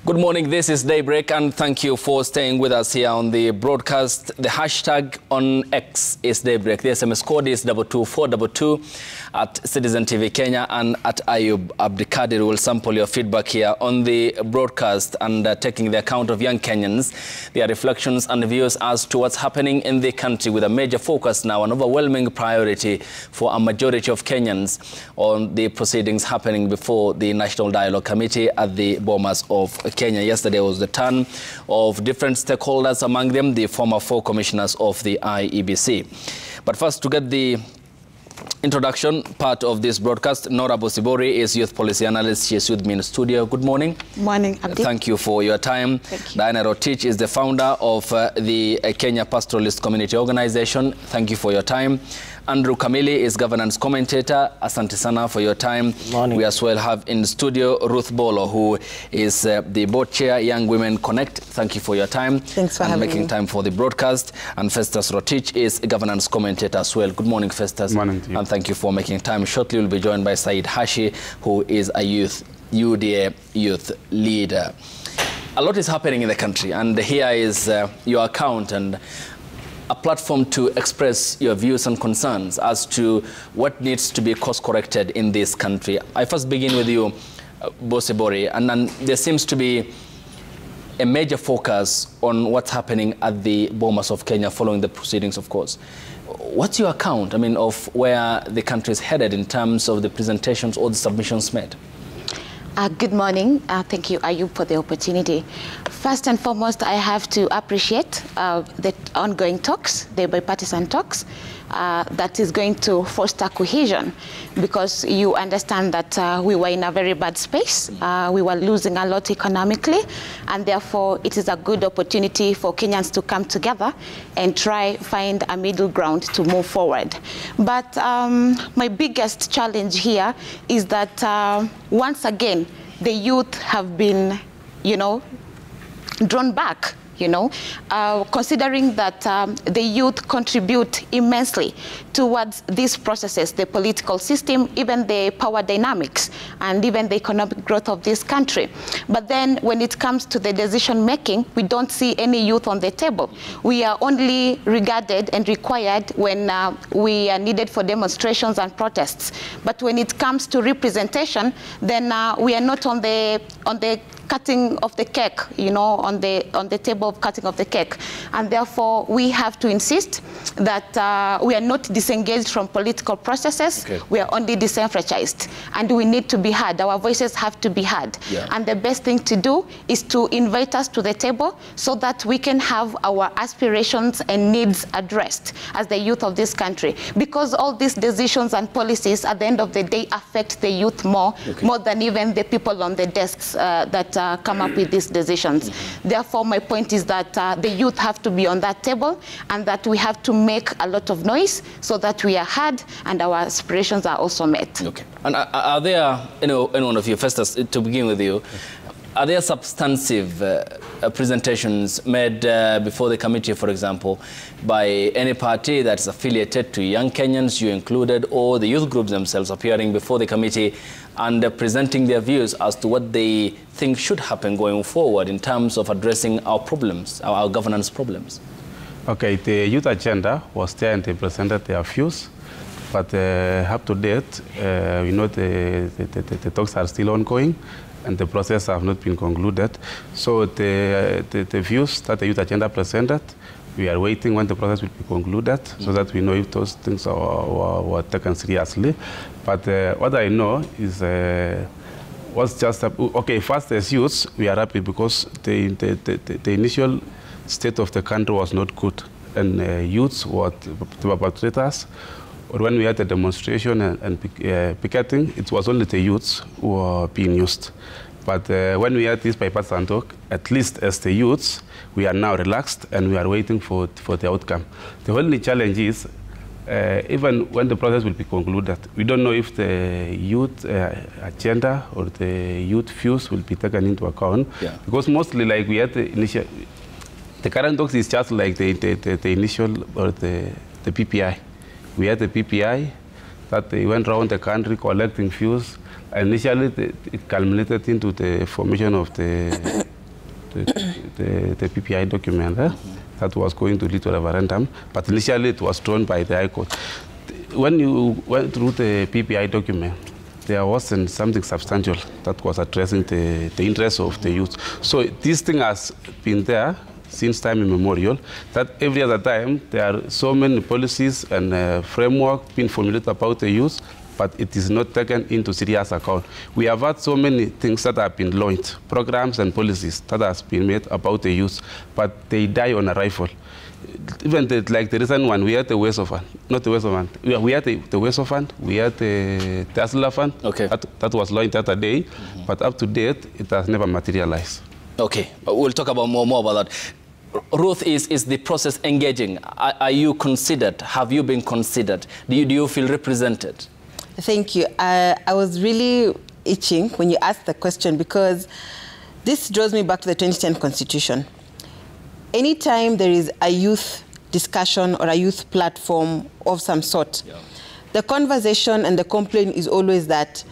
Good morning, this is Daybreak, and thank you for staying with us here on the broadcast. The hashtag on X is Daybreak. The SMS code is 22422 at Citizen TV Kenya and at Ayub Abdikadir. Will sample your feedback here on the broadcast and taking the account of young Kenyans, their reflections and views as to what's happening in the country, with a major focus now, an overwhelming priority for a majority of Kenyans on the proceedings happening before the National Dialogue Committee at the Bomas of Kenya. Yesterday was the turn of different stakeholders, among them the former 4 commissioners of the IEBC. But first, to get the introduction part of this broadcast, Nora Bosibori is youth policy analyst. She is with me in the studio. Good morning. Morning, Abdi. Thank you for your time. Thank you. Diana Rotich is the founder of the Kenya Pastoralist Community Organization. Thank you for your time. Andrew Kamili is governance commentator. Asante sana for your time. Morning. We as well have in the studio Ruth Bolo, who is the board chair, Young Women Connect. Thank you for your time. Thanks for and having making me. time for the broadcast. And Festus Rotich is a governance commentator as well. Good morning, Festus. Morning to you. And thank you for making time. Shortly, we'll be joined by Said Hashi, who is a UDA youth leader. A lot is happening in the country, and here is your account and a platform to express your views and concerns as to what needs to be course-corrected in this country. I first begin with you, Bosibori, and then there seems to be a major focus on what's happening at the Bomas of Kenya following the proceedings, of course. What's your account, of where the country is headed in terms of the presentations or the submissions made? Good morning. Thank you, Ayub, for the opportunity. First and foremost, I have to appreciate the ongoing talks, the bipartisan talks, that is going to foster cohesion, because you understand that we were in a very bad space. We were losing a lot economically, and therefore it is a good opportunity for Kenyans to come together and try find a middle ground to move forward. But my biggest challenge here is that once again, the youth have been, drawn back. Considering that the youth contribute immensely towards these processes, the political system, even the power dynamics, and even the economic growth of this country. But then when it comes to the decision making, we don't see any youth on the table. We are only regarded and required when we are needed for demonstrations and protests. But when it comes to representation, then we are not on the cutting of the cake, on the table of cutting of the cake. And therefore, we have to insist that we are not disengaged from political processes. Okay. We are only disenfranchised. And we need to be heard. Our voices have to be heard. Yeah. And the best thing to do is to invite us to the table so that we can have our aspirations and needs addressed as the youth of this country. Because all these decisions and policies, at the end of the day, affect the youth more than even the people on the desks that come up with these decisions. Therefore, my point is that the youth have to be on that table, and that we have to make a lot of noise so that we are heard and our aspirations are also met. Okay. And are there, any one of you, first to begin with you, are there substantive presentations made before the committee, for example, by any party that is affiliated to Young Kenyans, you included, or the youth groups themselves appearing before the committee and presenting their views as to what they think should happen going forward in terms of addressing our problems, our governance problems? Okay, the youth agenda was there and they presented their views, but up to date, the talks are still ongoing and the process have not been concluded. So the views that the youth agenda presented, we are waiting when the process will be concluded so that we know if those things were taken seriously. But what I know is was just, first as youths, we are happy because the initial state of the country was not good. And youths were the perpetrators. Or when we had the demonstration and picketing, it was only the youths who were being used. But when we had this bipartisan talk, at least as the youths, we are now relaxed and we are waiting for the outcome. The only challenge is, even when the process will be concluded, we don't know if the youth agenda or the youth views will be taken into account. Yeah. Because mostly, like we had the initial, the current talks is just like the initial or the PPI. We had the PPI that they went around the country collecting views. Initially, it culminated into the formation of the the PPI document that was going to lead to a referendum, but initially it was drawn by the High Court. When you went through the PPI document, there wasn't something substantial that was addressing the interests of the youth. So this thing has been there since time immemorial, that every other time there are so many policies and framework being formulated about the youth, but it is not taken into serious account. We have had so many things that have been launched, programs and policies that has been made about the youth, but they die on arrival. Even like the recent one, we had the Weso Fund, not the Weso Fund. We had the Weso Fund, we had the Tesla Fund, that was launched the other day, but up to date, it has never materialized. Okay, we'll talk about more about that. Ruth, is the process engaging? Are you considered? Have you been considered? Do you feel represented? Thank you. I was really itching when you asked the question, because this draws me back to the 2010 Constitution. Anytime there is a youth discussion or a youth platform of some sort, the conversation and the complaint is always that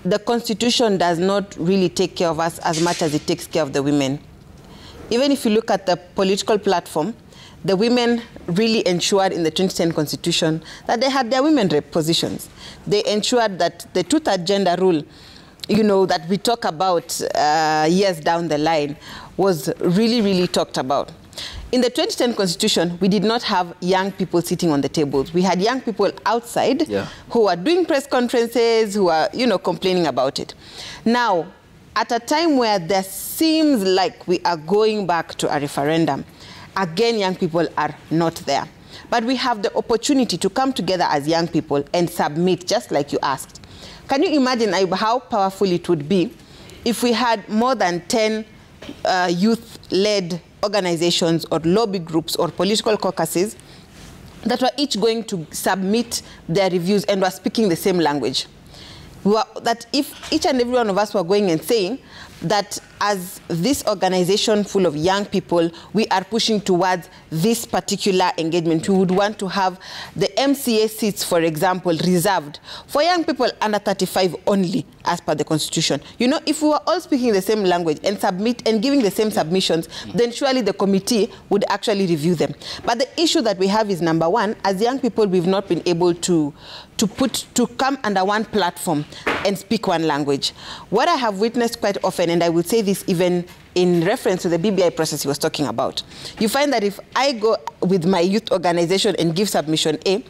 the Constitution does not really take care of us as much as it takes care of the women. Even if you look at the political platform, the women really ensured in the 2010 Constitution that they had their women rep positions. They ensured that the two-third gender rule, you know, that we talk about years down the line, was really, really talked about. In the 2010 Constitution, we did not have young people sitting on the tables. We had young people outside who are doing press conferences, who are, you know, complaining about it. Now, at a time where there seems like we are going back to a referendum, again, young people are not there. But we have the opportunity to come together as young people and submit, just like you asked. Can you imagine how powerful it would be if we had more than 10 youth-led organizations or lobby groups or political caucuses that were each going to submit their reviews and were speaking the same language? That if each and every one of us were going and saying that as this organization full of young people, we are pushing towards this particular engagement. We would want to have the MCA seats, for example, reserved for young people under 35 only, as per the Constitution. You know, if we were all speaking the same language and giving the same submissions, then surely the committee would actually review them. But the issue that we have is, number one, as young people, we've not been able to come under one platform and speak one language. What I have witnessed quite often, and I would say this even in reference to the BBI process he was talking about, you find that if I go with my youth organization and give submission A,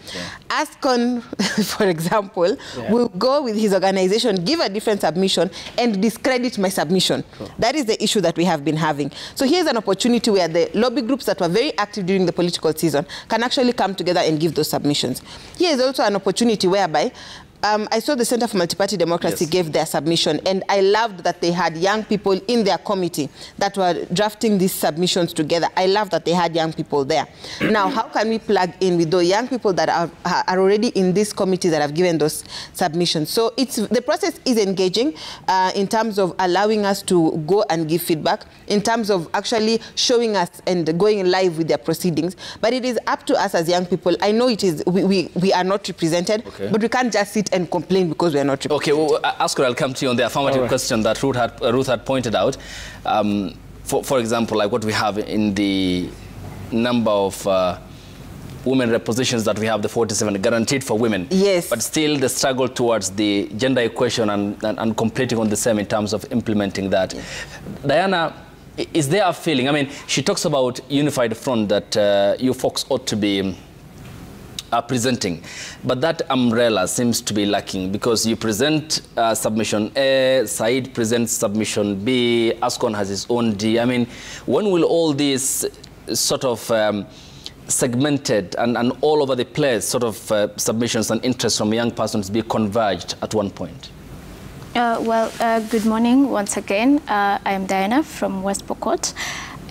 ASCON, for example, will go with his organization, give a different submission, and discredit my submission. That is the issue that we have been having. So here's an opportunity where the lobby groups that were very active during the political season can actually come together and give those submissions. Here is also an opportunity whereby I saw the Center for Multi-Party Democracy gave their submission, and I loved that they had young people in their committee that were drafting these submissions together. I love that they had young people there. Now, how can we plug in with those young people that are already in this committee that have given those submissions? So the process is engaging in terms of allowing us to go and give feedback, in terms of actually showing us and going live with their proceedings. But it is up to us as young people. I know it is we are not represented, but we can't just sit and complain because we are not represented. Okay, well, Askor, I'll come to you on the affirmative question that Ruth had pointed out. For example, like what we have in the number of women rep positions that we have, the 47 guaranteed for women. Yes. But still the struggle towards the gender equation and completing on the same in terms of implementing that. Diana, is there a feeling, I mean, she talks about unified front that you folks ought to be presenting, but that umbrella seems to be lacking because you present submission A, Said presents submission B, ASCON has its own D. I mean, when will all these sort of segmented and all over the place sort of submissions and interests from young persons be converged at one point? Good morning once again. I am Diana from West Pokot.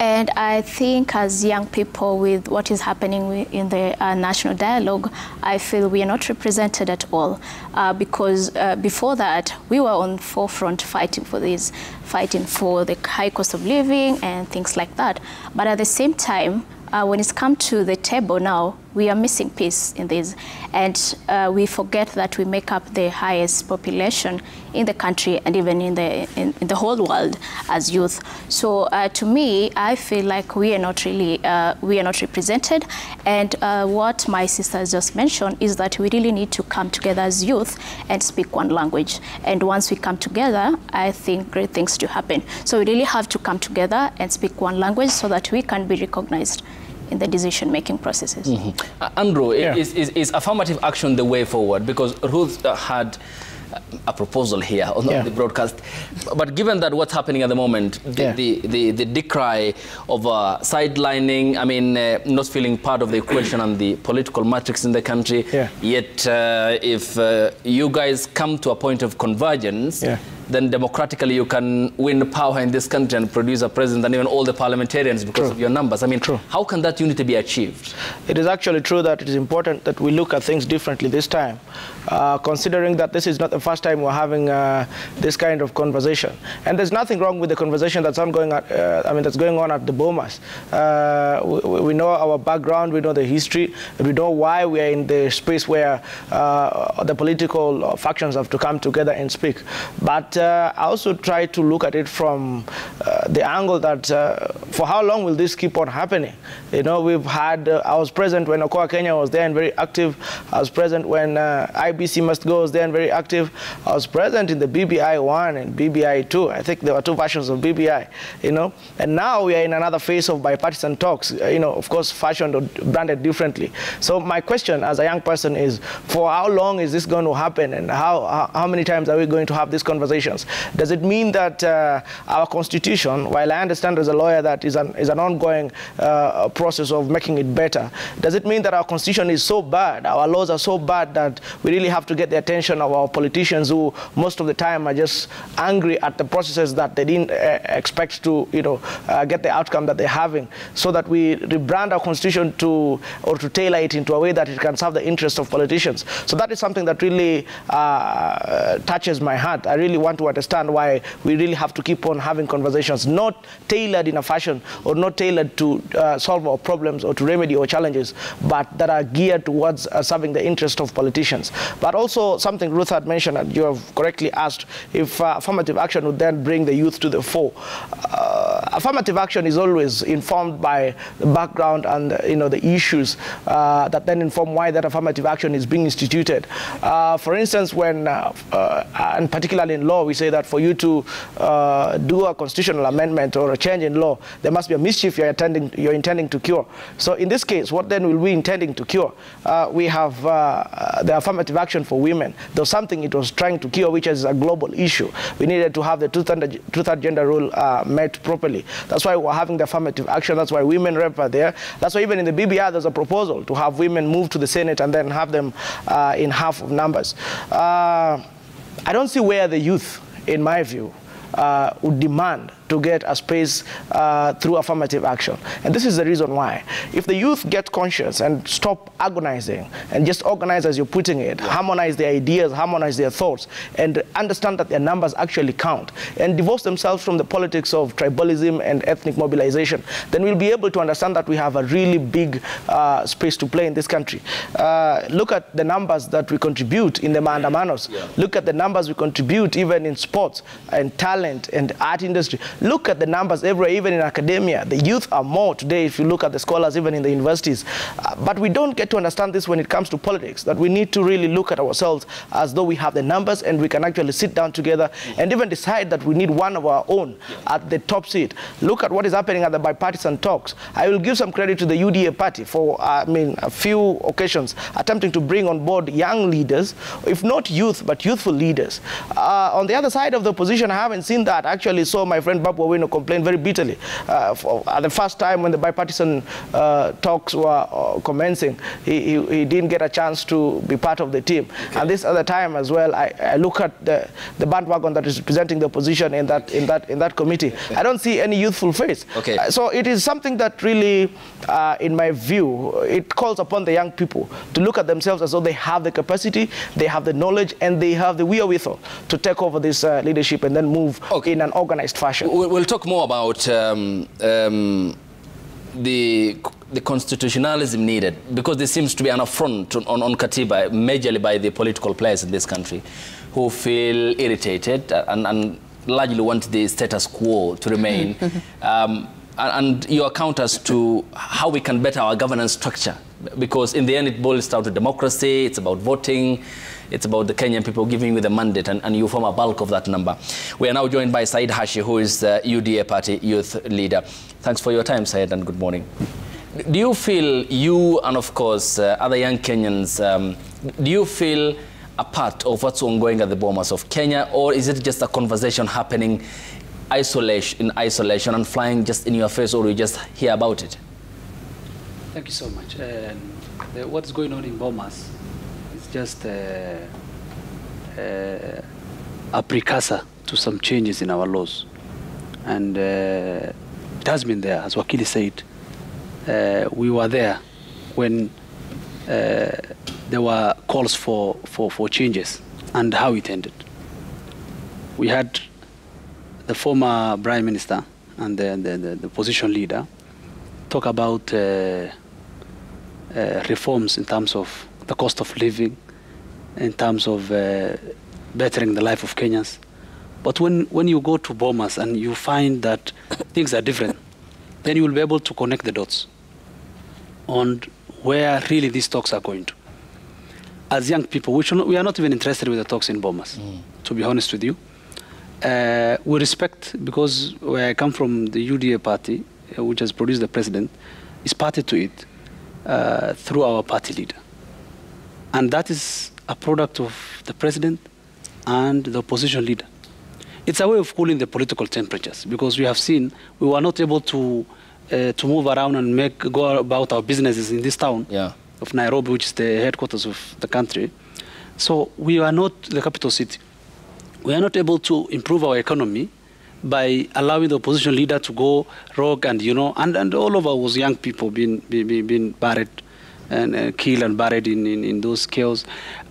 And I think as young people with what is happening in the national dialogue, I feel we are not represented at all because before that, we were on forefront fighting for this, fighting for the high cost of living and things like that. But at the same time, when it's come to the table now, we are missing peace in this. And we forget that we make up the highest population in the country and even in the whole world as youth. So to me, I feel like we are not really, we are not represented. And what my sister just mentioned is that we really need to come together as youth and speak one language. And once we come together, I think great things do happen. So we really have to come together and speak one language so that we can be recognized in the decision-making processes. Andrew, is affirmative action the way forward? Because Ruth had a proposal here on the broadcast, but given that what's happening at the moment, the decry of sidelining, I mean, not feeling part of the equation and the political matrix in the country, yet if you guys come to a point of convergence, then democratically you can win power in this country and produce a president and even all the parliamentarians because of your numbers. I mean, how can that unity be achieved? It is actually true that it is important that we look at things differently this time, considering that this is not the first time we're having this kind of conversation. And there's nothing wrong with the conversation that's ongoing at, that's going on at the Bomas. We know our background, we know the history, and we know why we are in the space where the political factions have to come together and speak. But I also try to look at it from the angle that for how long will this keep on happening? You know, we've had, I was present when Okoa Kenya was there and very active. I was present when IBC Must Go was there and very active. I was present in the BBI 1 and BBI 2. I think there were two versions of BBI, you know. And now we are in another phase of bipartisan talks, you know, of course, fashioned or branded differently. So my question as a young person is, for how long is this going to happen, and how many times are we going to have these conversations? Does it mean that our constitution, while I understand as a lawyer that is an ongoing process of making it better, does it mean that our constitution is so bad, our laws are so bad that we really have to get the attention of our politicians who most of the time are just angry at the processes that they didn't expect to, you know, get the outcome that they're having, so that we rebrand our constitution to tailor it into a way that it can serve the interest of politicians? So that is something that really touches my heart. I really want to understand why we really have to keep on having conversations, not tailored in a fashion or not tailored to solve our problems or to remedy our challenges, but that are geared towards serving the interest of politicians. But also something Ruth had mentioned, and you have correctly asked, if affirmative action would then bring the youth to the fore. Affirmative action is always informed by the background and you know, the issues that then inform why that affirmative action is being instituted. For instance, when, and particularly in law, we say that for you to do a constitutional amendment or a change in law, there must be a mischief you're intending to cure. So in this case, what then will we intending to cure? We have the affirmative action for women. There was something it was trying to cure, which is a global issue. We needed to have the two-third gender rule met properly. That's why we're having the affirmative action. That's why women rep are there. That's why even in the BBI, there's a proposal to have women move to the Senate and then have them in half of numbers. I don't see where the youth, in my view, would demand to get a space through affirmative action. And this is the reason why. If the youth get conscious and stop agonizing and just organize as you're putting it, harmonize their ideas, harmonize their thoughts, and understand that their numbers actually count, and divorce themselves from the politics of tribalism and ethnic mobilization, then we'll be able to understand that we have a really big space to play in this country. Look at the numbers that we contribute in the maandamanos. Look at the numbers we contribute even in sports and talent and art industry. Look at the numbers everywhere, even in academia. The youth are more today if you look at the scholars, even in the universities. But we don't get to understand this when it comes to politics, that we need to really look at ourselves as though we have the numbers and we can actually sit down together and even decide that we need one of our own at the top seat. Look at what is happening at the bipartisan talks. I will give some credit to the UDA party for, a few occasions attempting to bring on board young leaders, if not youth, but youthful leaders. On the other side of the opposition, I haven't seen that. Actually saw my friend Babu Owino complain very bitterly. At the first time when the bipartisan talks were commencing, he didn't get a chance to be part of the team. And this other time as well, I look at the bandwagon that is representing the opposition in that committee. I don't see any youthful face. So it is something that really, in my view, it calls upon the young people to look at themselves as though they have the capacity, they have the knowledge, and they have the wherewithal to take over this leadership and then move in an organized fashion. We'll talk more about the the constitutionalism needed? Because there seems to be an affront on Katiba, majorly by the political players in this country, who feel irritated and largely want the status quo to remain. And your counters to how we can better our governance structure. Because in the end, it boils down to democracy, it's about voting, it's about the Kenyan people giving you the mandate, and you form a bulk of that number. We are now joined by Said Hashi, who is the UDA party youth leader. Thanks for your time, Said, and good morning. Do you feel you and, of course, other young Kenyans, do you feel a part of what's ongoing at the Bomas of Kenya, or is it just a conversation happening in isolation and flying just in your face, or you just hear about it? Thank you so much. What's going on in Bomas is just a precursor to some changes in our laws. And it has been there, as Wakili said. We were there when there were calls for changes and how it ended. We had the former Prime Minister and the opposition leader talk about reforms in terms of the cost of living, in terms of bettering the life of Kenyans. But when you go to Bomas and you find that things are different, then you will be able to connect the dots on where really these talks are going to. As young people, we are not even interested with the talks in Bomas, to be honest with you. We respect, because where I come from, the UDA party, which has produced the president, is party to it through our party leader. And that is a product of the president and the opposition leader. It's a way of cooling the political temperatures, because we have seen we were not able to move around and go about our businesses in this town of Nairobi, which is the headquarters of the country. So we are not the capital city. We are not able to improve our economy by allowing the opposition leader to go rogue and, and all of us young people being buried and killed and buried in those chaos.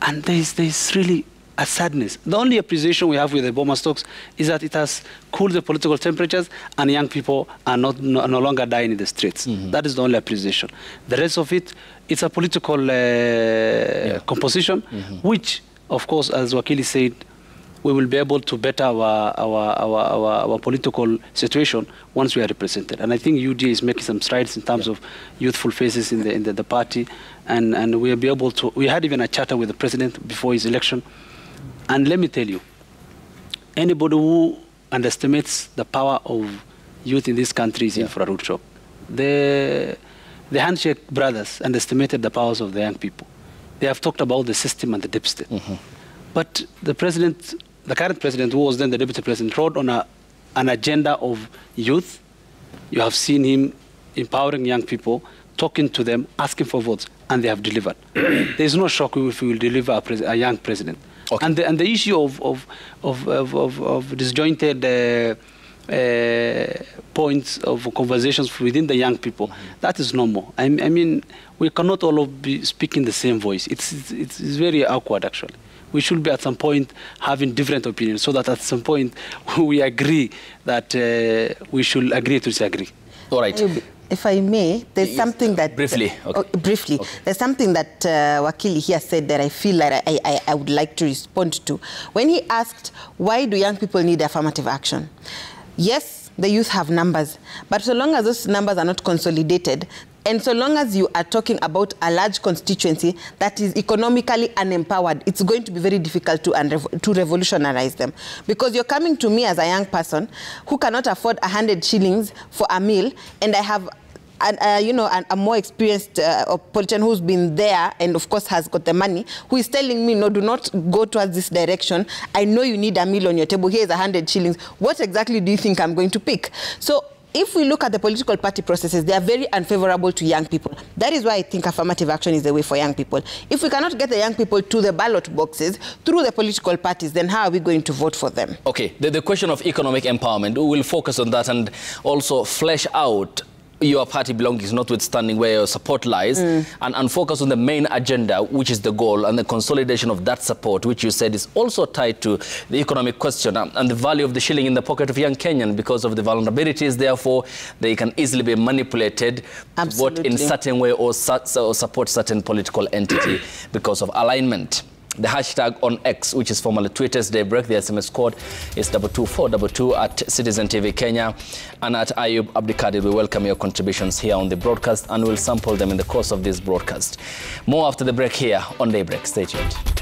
And there's really a sadness. The only appreciation we have with the Bomas talks is that it has cooled the political temperatures and young people are no longer dying in the streets. That is the only appreciation. The rest of it, it's a political composition, which, of course, as Wakili said, we will be able to better our political situation once we are represented. And I think UDA is making some strides in terms of youthful faces in the party, and we'll be able to. We had even a charter with the president before his election. And let me tell you, anybody who underestimates the power of youth in this country is in for a rude shock. The Handshake brothers underestimated the powers of the young people. They have talked about the system and the deficit. But the president, the current president, who was then the deputy president, wrote on an agenda of youth. You have seen him empowering young people, talking to them, asking for votes, and they have delivered. There is no shock if we will deliver a young president. Okay. And the issue of disjointed points of conversations within the young people, that is normal. I mean, we cannot all be speaking the same voice. It's very awkward, actually. We should be at some point having different opinions, so that at some point we agree that we should agree to disagree. All right. If I may, there's something that... Briefly. Okay. Briefly. Okay. There's something that Wakili here said that I feel like I would like to respond to. When he asked, why do young people need affirmative action? Yes, the youth have numbers, but so long as those numbers are not consolidated, and so long as you are talking about a large constituency that is economically unempowered, it's going to be very difficult to revolutionize them. Because you're coming to me as a young person who cannot afford 100 shillings for a meal, and I have a more experienced politician who's been there and, of course, has got the money, who is telling me, no, do not go towards this direction. I know you need a meal on your table. Here's 100 shillings. What exactly do you think I'm going to pick? So if we look at the political party processes, they are very unfavorable to young people. That is why I think affirmative action is the way for young people. If we cannot get the young people to the ballot boxes through the political parties, then how are we going to vote for them? Okay, the question of economic empowerment, we will focus on that and also flesh out your party belongings, notwithstanding where your support lies, and focus on the main agenda, which is the goal, and the consolidation of that support, which you said is also tied to the economic question and the value of the shilling in the pocket of young Kenyans because of the vulnerabilities. Therefore, they can easily be manipulated to vote in certain way or support certain political entity because of alignment. The hashtag on X, which is formerly Twitter's Daybreak, the SMS code is 22422 at Citizen TV Kenya. And at Ayub Abdikadir, we welcome your contributions here on the broadcast, and we'll sample them in the course of this broadcast. More after the break here on Daybreak. Stay tuned.